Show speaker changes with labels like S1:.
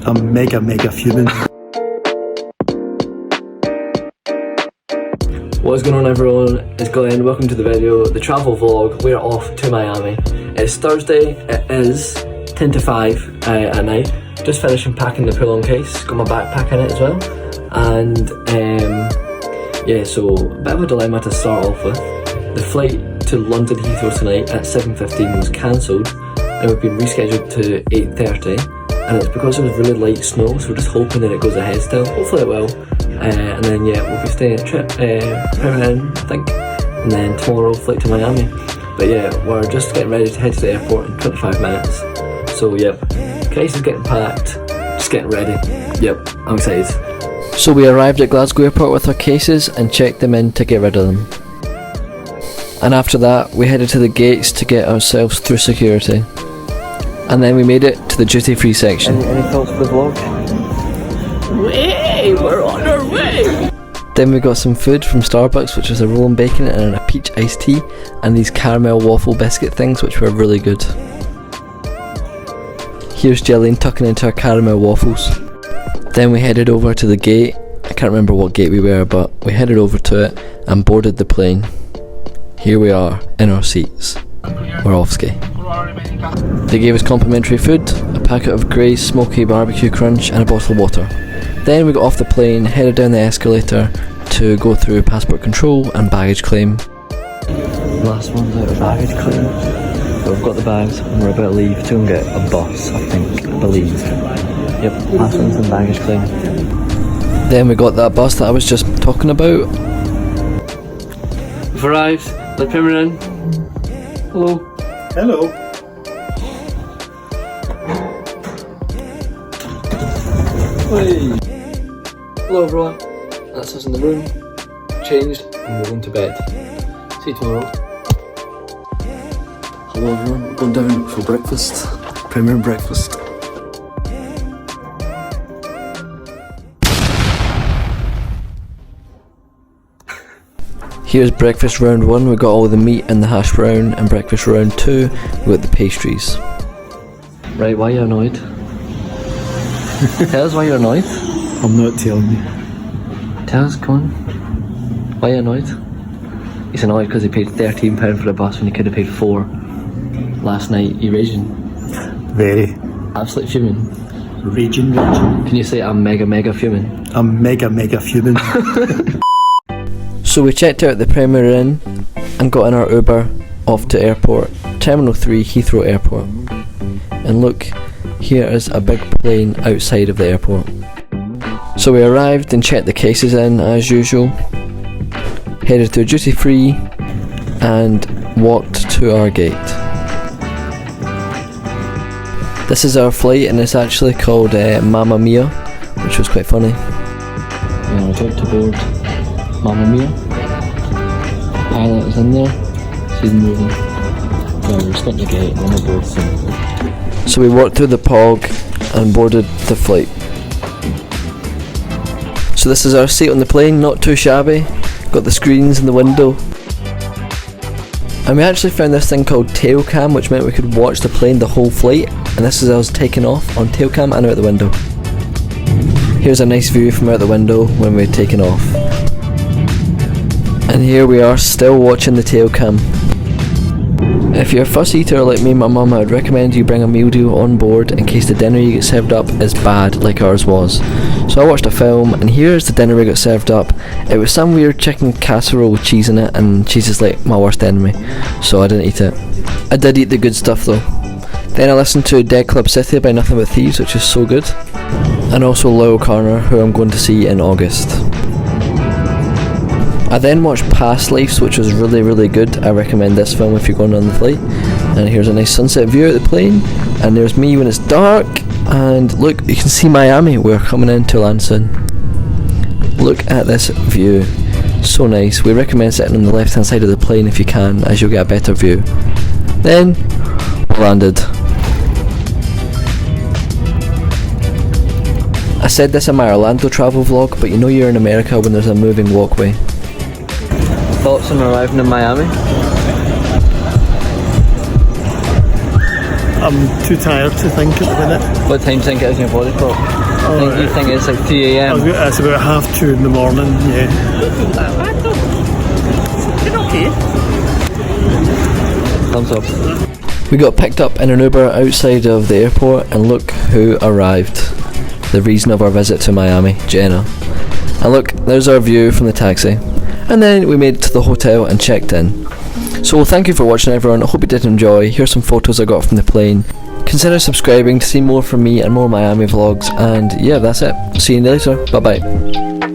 S1: I'm mega fuming.
S2: What is going on, everyone? It's Glenn. Welcome to the video, the travel vlog. We're off to Miami. It's Thursday. It is 10 to 5 at night. Just finishing packing the pull-on case. Got my backpack in it as well. And yeah, so a bit of a dilemma to start off with. The flight to London Heathrow tonight at 7:15 was cancelled, and we've been rescheduled to 8:30. And it's because it was really light snow, so we're just hoping that it goes ahead still. Hopefully it will. And then yeah, we'll be staying at Premier Inn, I think. And then tomorrow flight to Miami. But yeah, we're just getting ready to head to the airport in 25 minutes. So yep, case is getting packed, just getting ready. Yep, I'm excited. So we arrived at Glasgow airport with our cases and checked them in to get rid of them. And after that, we headed to the gates to get ourselves through security. And then we made it to the duty-free section. Any thoughts for the vlog? We're on our way! Then we got some food from Starbucks, which was a roll and bacon and a peach iced tea, and these caramel waffle biscuit things, which were really good. Here's Jillian tucking into her caramel waffles. Then we headed over to the gate. I can't remember what gate we were, but we headed over to it and boarded the plane. Here we are, in our seats. We're off ski. They gave us complimentary food, a packet of Grey's Smoky Barbecue Crunch and a bottle of water. Then we got off the plane, headed down the escalator to go through passport control and baggage claim. Last one's out of baggage claim. So we've got the bags and we're about to leave to go and get a bus, I believe. Yep, last one's in baggage claim. Then we got that bus that I was just talking about. We've arrived, the Premier Inn. Hello.
S1: Hello.
S2: Hey. Hello everyone, that's us in the room, changed and we're going to bed. See you tomorrow. Hello everyone, we're going down for breakfast, Premier breakfast. Here's breakfast round 1, we got all the meat and the hash brown, and breakfast round 2, we got the pastries. Right, why are you annoyed? Tell us why you're annoyed.
S1: I'm not telling you.
S2: Tell us, come on. Why are you annoyed? He's annoyed because he paid £13 for the bus when he could have paid £4 last night. You raging?
S1: Very.
S2: Absolutely fuming.
S1: Raging.
S2: Can you say I'm mega fuming?
S1: I'm mega fuming.
S2: So we checked out the Premier Inn and got in our Uber off to airport, Terminal 3 Heathrow Airport. And look, here is a big plane outside of the airport. So we arrived and checked the cases in as usual, headed through duty free and walked to our gate. This is our flight and it's actually called Mamma Mia, which was quite funny. And we're about to board Mamma Mia. Pilot is in there, she's moving. No, we're just getting the gate and then we'll board soon. So we walked through the POG and boarded the flight. So this is our seat on the plane, not too shabby. Got the screens in the window. And we actually found this thing called tail cam, which meant we could watch the plane the whole flight. And this is us taking off on tail cam and out the window. Here's a nice view from out the window when we're taking off. And here we are still watching the tail cam. If you're a fuss eater like me and my mum, I would recommend you bring a meal deal on board in case the dinner you get served up is bad like ours was. So I watched a film and here's the dinner we got served up. It was some weird chicken casserole with cheese in it, and cheese is like my worst enemy, so I didn't eat it. I did eat the good stuff though. Then I listened to Dead Club City by Nothing But Thieves, which is so good. And also Lyle Carner, who I'm going to see in August. I then watched Past Lives, which was really good. I recommend this film if you're going on the flight. And here's a nice sunset view of the plane. And there's me when it's dark. And look, you can see Miami. We're coming into land soon. Look at this view. So nice. We recommend sitting on the left hand side of the plane if you can, as you'll get a better view. Then, we landed. I said this in my Orlando travel vlog, but you know you're in America when there's a moving walkway. Thoughts on arriving in Miami?
S1: I'm too tired to think at the minute.
S2: What time do you think it is in your body clock? You think it's like 3 a.m?
S1: It's about 2:30 in the morning, yeah.
S2: Thumbs up. We got picked up in an Uber outside of the airport, and look who arrived. The reason of our visit to Miami, Jenna. And look, there's our view from the taxi. And then we made it to the hotel and checked in. So thank you for watching, everyone. I hope you did enjoy. Here's some photos I got from the plane. Consider subscribing to see more from me and more Miami vlogs. And yeah, that's it. See you later. Bye bye.